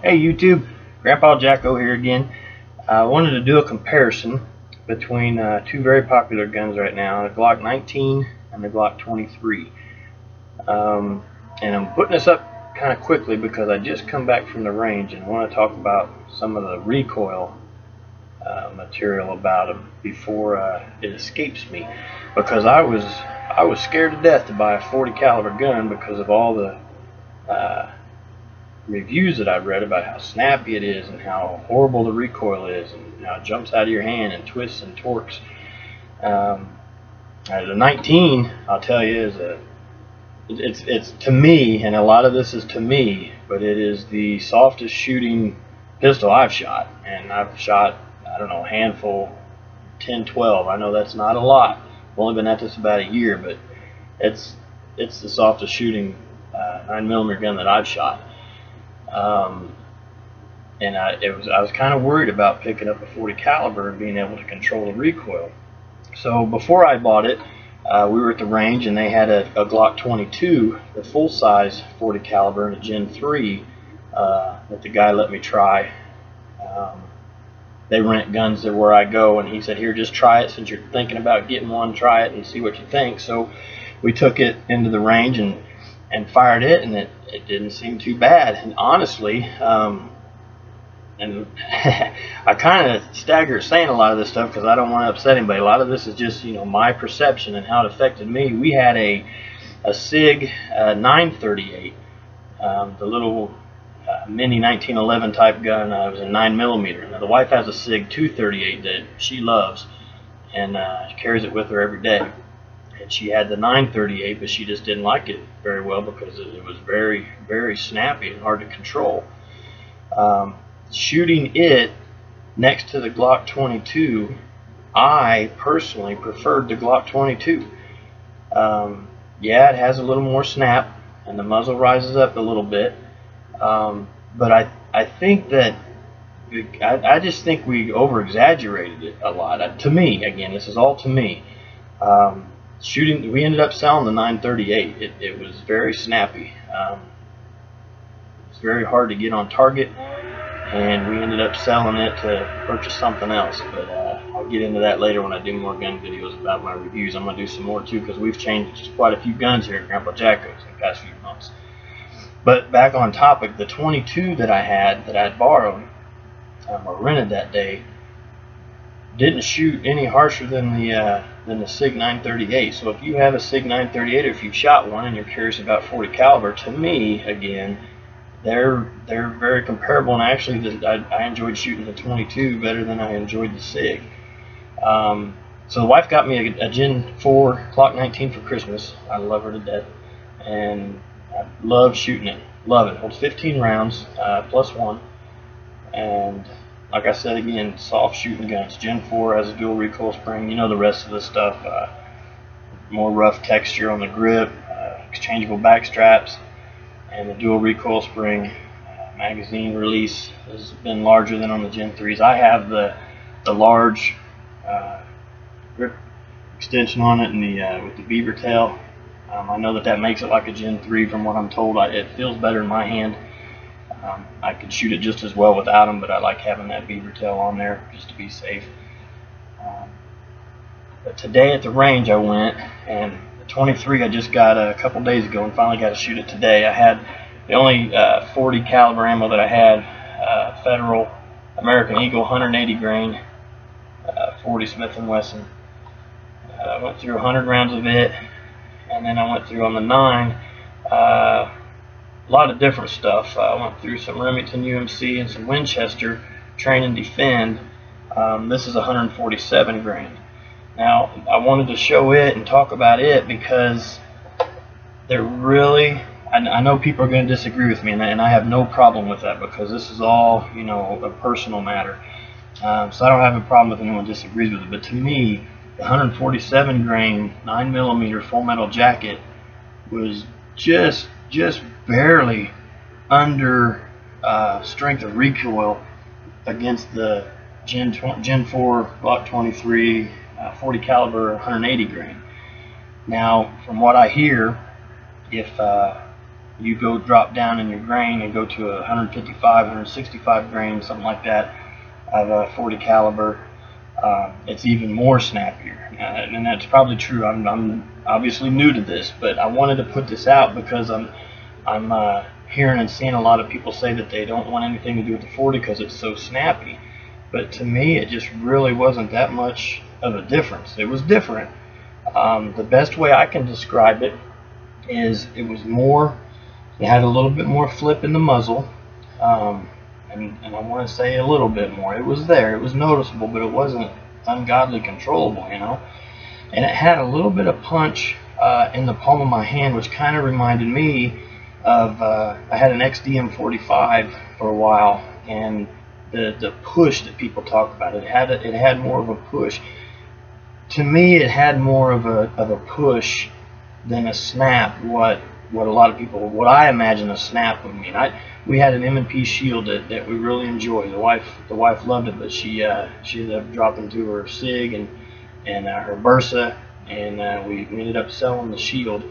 Hey YouTube, Grandpa Jacko here again. I wanted to do a comparison between two very popular guns right now, the Glock 19 and the Glock 23. And I'm putting this up kind of quickly because I just come back from the range and want to talk about some of the recoil material about them before it escapes me, because I was scared to death to buy a 40 caliber gun because of all the reviews that I've read about how snappy it is and how horrible the recoil is and how it jumps out of your hand and twists and torques. The 19, I'll tell you, is it's to me, and a lot of this is to me, but it is the softest shooting pistol I've shot, and I've shot, I don't know, a handful, 10, 12. I know that's not a lot. I've only been at this about a year, but it's the softest shooting 9mm gun that I've shot. And I was kind of worried about picking up a 40 caliber and being able to control the recoil. So before I bought it, we were at the range and they had a Glock 22, the full size 40 caliber, and a Gen 3 that the guy let me try. They rent guns there where I go, and he said, here, just try it. Since you're thinking about getting one, try it and see what you think. So we took it into the range and fired it, and it didn't seem too bad. And honestly, and I kind of stagger saying a lot of this stuff because I don't want to upset anybody. A lot of this is just, my perception and how it affected me. We had a SIG 938, the little mini 1911 type gun. It was a 9mm. Now the wife has a SIG 238 that she loves, and she carries it with her every day. And she had the 938, but she just didn't like it very well because it was very, very snappy and hard to control. Shooting it next to the Glock 22, I personally preferred the Glock 22. Yeah, it has a little more snap, and the muzzle rises up a little bit. But I think that I just think we over-exaggerated it a lot. To me, again, this is all to me. Shooting, we ended up selling the 938. It was very snappy. It's very hard to get on target, and we ended up selling it to purchase something else. But I'll get into that later when I do more gun videos about my reviews. I'm going to do some more too, because we've changed quite a few guns here at Grandpa Jacko's in the past few months. But back on topic, the 22 that I had borrowed or rented that day didn't shoot any harsher than the SIG 938. So if you have a SIG 938, or if you've shot one and you're curious about 40 caliber, to me, again, they're very comparable. And actually, I enjoyed shooting the 22 better than I enjoyed the SIG. So the wife got me a Gen 4 Glock 19 for Christmas. I love her to death, and I love shooting it. Love it. Holds 15 rounds plus one, and like I said again, soft shooting guns. Gen 4 has a dual recoil spring. You know the rest of the stuff. More rough texture on the grip, exchangeable back straps, and the dual recoil spring. Magazine release has been larger than on the Gen 3s. I have the large grip extension on it, and with the beaver tail. I know that makes it like a Gen 3 from what I'm told. It feels better in my hand. I could shoot it just as well without them, but I like having that beaver tail on there just to be safe. But today at the range I went, and the 23 I just got a couple days ago and finally got to shoot it today. I had the only 40 caliber ammo that I had, Federal American Eagle 180 grain 40 Smith & Wesson. I went through 100 rounds of it, and then I went through on the 9 a lot of different stuff. I went through some Remington UMC and some Winchester Train and Defend. This is 147 grain. Now, I wanted to show it and talk about it because they're really, I know people are going to disagree with me, and I have no problem with that, because this is all, a personal matter. So I don't have a problem with anyone disagrees with it. But to me, the 147 grain 9mm full metal jacket was just barely under strength of recoil against the Gen 4 Glock 23 40 caliber 180 grain. Now, from what I hear, if you go drop down in your grain and go to 155, 165 grain, something like that, of a 40 caliber, it's even more snappier. And that's probably true. I'm obviously new to this, but I wanted to put this out because I'm hearing and seeing a lot of people say that they don't want anything to do with the 40 because it's so snappy. But to me, it just really wasn't that much of a difference. It was different. The best way I can describe it is it had a little bit more flip in the muzzle, and I want to say a little bit more. It was there, it was noticeable, but it wasn't ungodly controllable, you know. And it had a little bit of punch in the palm of my hand, which kind of reminded me of I had an XDM45 for a while, and the push that people talk about, it had more of a push. To me, it had more of a push than a snap. What I imagine a snap would mean. We had an M&P shield that we really enjoyed. The wife loved it, but she ended up dropping to her SIG and her Bursa, and we ended up selling the shield.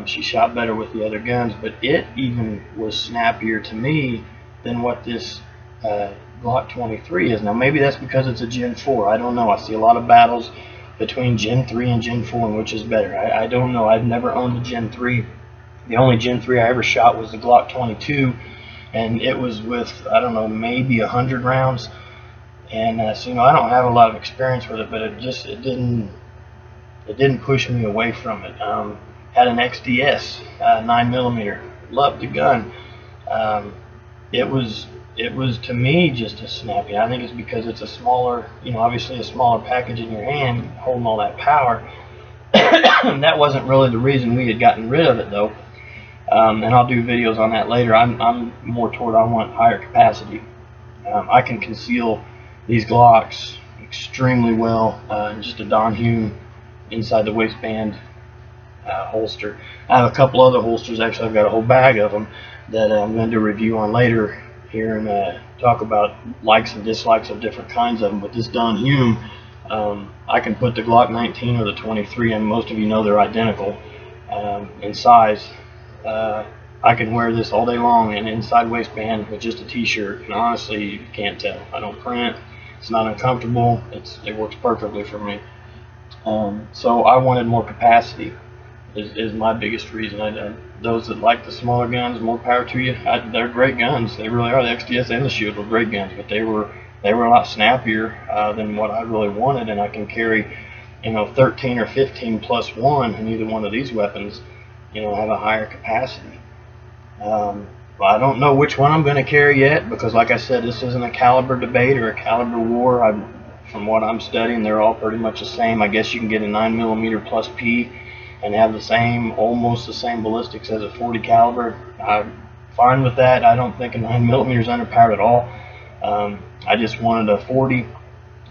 She shot better with the other guns, but it even was snappier to me than what this Glock 23 is. Now maybe that's because it's a Gen 4. I don't know. I see a lot of battles between Gen 3 and Gen 4 and which is better. I don't know. I've never owned a Gen 3. The only Gen 3 I ever shot was the Glock 22, and it was with, I don't know, maybe 100 rounds. And so, you know, I don't have a lot of experience with it, but it didn't push me away from it. Had an XDS 9mm. Loved the gun. It was to me just a snappy. I think it's because it's a smaller, you know, obviously a smaller package in your hand holding all that power. That wasn't really the reason we had gotten rid of it, though. And I'll do videos on that later. I'm more toward I want higher capacity. I can conceal these Glocks extremely well in just a Don Hume inside the waistband holster. I have a couple other holsters. Actually, I've got a whole bag of them that I'm going to do a review on later here and talk about likes and dislikes of different kinds of them. But this Don Hume, I can put the Glock 19 or the 23, and most of you know they're identical in size. I can wear this all day long in inside waistband with just a t-shirt, and honestly, you can't tell. I don't print. It's not uncomfortable. It works perfectly for me. So I wanted more capacity. Is my biggest reason. Those that like the smaller guns, more power to you. They're great guns. They really are. The XDS and the Shield were great guns, but they were a lot snappier than what I really wanted. And I can carry, you know, 13 or 15 plus one in either one of these weapons. You know, have a higher capacity. I don't know which one I'm going to carry yet, because like I said, this isn't a caliber debate or a caliber war. From what I'm studying, they're all pretty much the same. I guess you can get a 9mm plus P and have almost the same ballistics as a 40 caliber. I'm fine with that. I don't think a 9mm is underpowered at all. I just wanted a 40.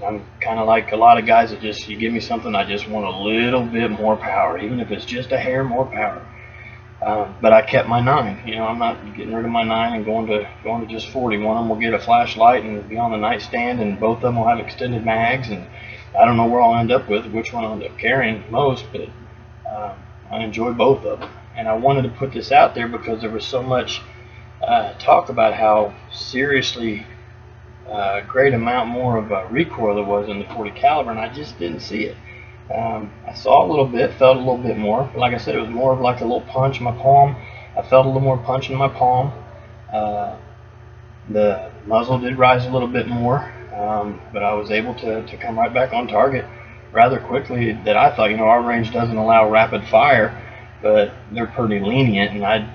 I'm kind of like a lot of guys that you give me something, I just want a little bit more power, even if it's just a hair more power. But I kept my 9. You know, I'm not getting rid of my 9 and going to just 40. One of them will get a flashlight and be on the nightstand, and both of them will have extended mags, and I don't know where I'll end up with, which one I'll end up carrying most, but I enjoy both of them. And I wanted to put this out there because there was so much talk about how seriously great amount more of recoil there was in the 40 caliber, and I just didn't see it. I saw a little bit, felt a little bit more, but like I said, it was more of like a little punch in my palm. I felt a little more punch in my palm. The muzzle did rise a little bit more, but I was able to come right back on target rather quickly. That I thought, you know, our range doesn't allow rapid fire, but they're pretty lenient, and I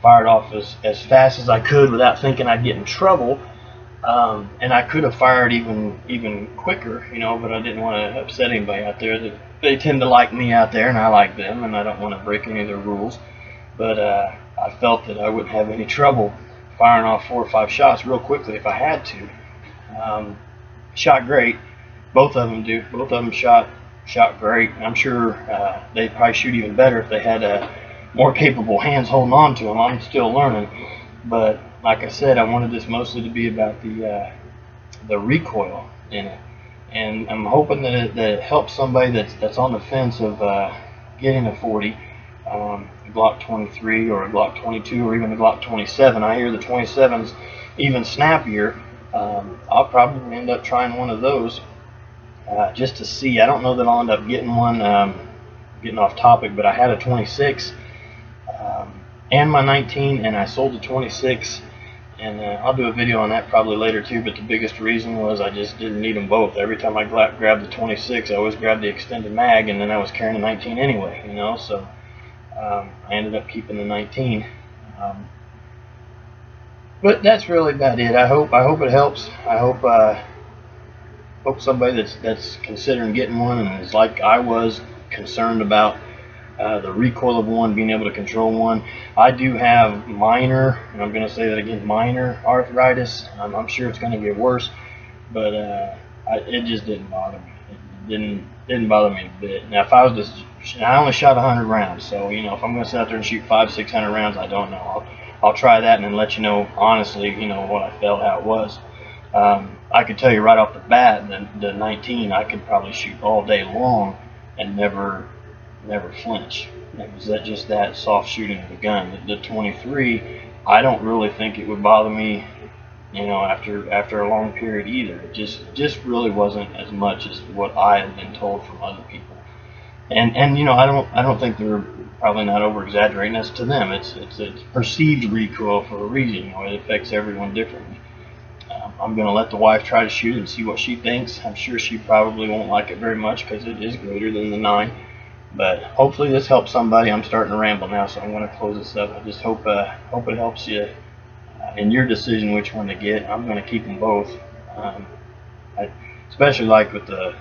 fired off as fast as I could without thinking I'd get in trouble. And I could have fired even quicker, you know, but I didn't want to upset anybody out there. They tend to like me out there, and I like them, and I don't want to break any of their rules. But I felt that I wouldn't have any trouble firing off 4 or 5 shots real quickly if I had to. Shot great. Both of them do. Both of them shot great. I'm sure they'd probably shoot even better if they had more capable hands holding on to them. I'm still learning, but like I said, I wanted this mostly to be about the recoil in it, and I'm hoping that it helps somebody that's on the fence of getting a 40. Glock 23 or a Glock 22 or even a Glock 27. I hear the 27's even snappier. I'll probably end up trying one of those just to see. I don't know that I'll end up getting one. Getting off topic, but I had a 26 and my 19, and I sold the 26. And I'll do a video on that probably later too, but the biggest reason was I just didn't need them both. Every time I grabbed the 26, I always grabbed the extended mag, and then I was carrying the 19 anyway, you know, so I ended up keeping the 19. But that's really about it. I hope it helps. I hope somebody that's considering getting one and is like I was, concerned about the recoil of one, being able to control one. I do have minor, and I'm going to say that again, minor arthritis. I'm sure it's going to get worse, but it just didn't bother me. It didn't bother me a bit. Now, if I was to, I only shot 100 rounds, so you know, if I'm going to sit out there and shoot 500-600 rounds, I don't know. I'll try that and then let you know honestly, you know, what I felt, how it was. I could tell you right off the bat, the 19, I could probably shoot all day long and never flinch. It was just that soft shooting of the gun. The 23, I don't really think it would bother me, you know, after a long period either. It just really wasn't as much as what I had been told from other people. And you know, I don't think they're probably not over exaggerating. As to them, it's perceived recoil for a reason. You know, it affects everyone differently. I'm going to let the wife try to shoot it and see what she thinks. I'm sure she probably won't like it very much because it is greater than the 9. But hopefully this helps somebody. I'm starting to ramble now, so I'm going to close this up. I just hope it helps you in your decision which one to get. I'm going to keep them both. Especially like with the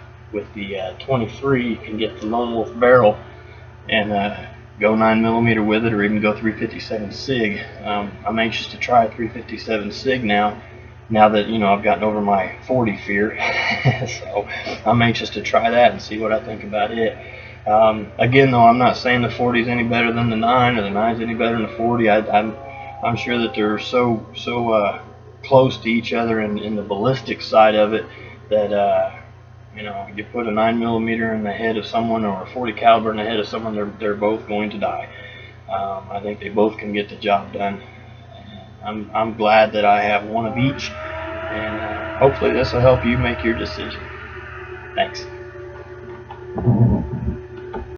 23, you can get the Lone Wolf barrel and go 9mm with it, or even go 357 SIG. I'm anxious to try a 357 SIG now that, you know, I've gotten over my 40 fear. So I'm anxious to try that and see what I think about it. Again, though, I'm not saying the 40 is any better than the 9 or the 9 is any better than the 40. I'm sure that they're so close to each other in the ballistic side of it that you know, you put a 9mm in the head of someone or a 40 caliber in the head of someone, they're both going to die. I think they both can get the job done. I'm glad that I have one of each, and hopefully this will help you make your decision. Thanks.